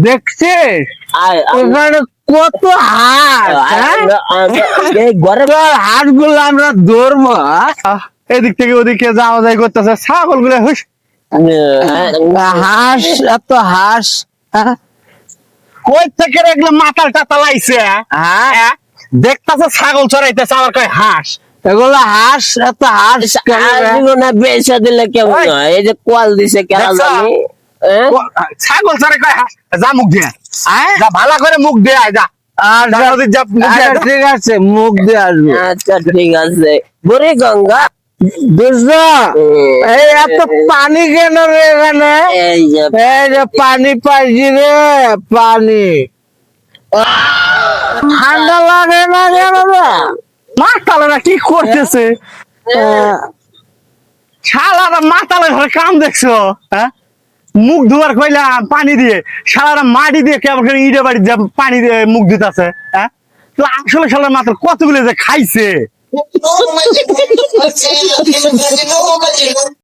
দেখছিস ওখানে কত হাঁস, হাঁস গুলো আমরা ধরবো। এদিক থেকে ওদিকে যাওয়া যায় করতেছে, ছাগল গুলো হাঁস, এত হাঁস কই থেকে এগুলো মাতাল টাতাল আইছে। হ্যাঁ দেখতেছে ছাগল চড়াইতেছে, আবার কয় হাঁস। এগুলো হাঁস, এত হাঁস না বেচা দিলে কেমন হয়? এই যে কল দিছে কেন জানি, ছাগল চড়ে কয় হাঁস। যা মুখ দিয়ে যা, ভালো করে মুখ দিয়ে আয় যা। ঠিক আছে, মুখ দিয়ে আসবো। আচ্ছা ঠিক আছে। বুড়ি গঙ্গা বুঝলো? এই এত পানি কেন রে এখানে? এই যে এই যে পানি পাইছি রে, পানি ঠান্ডা লাগে না কেন রে? মাতালেরা কি করতেছে? শালারা মাতালের ঘরে কাম দেখছো? হ্যাঁ, মুখ ধোয়ার কইলাম পানি দিয়ে, শালারা মাটি দিয়ে কেবল করে ইটে বাড়ি পানি দিয়ে মুখ ধুতাছে। হ্যাঁ, আসলে শালার মাতাল কতগুলো যে খাইছে।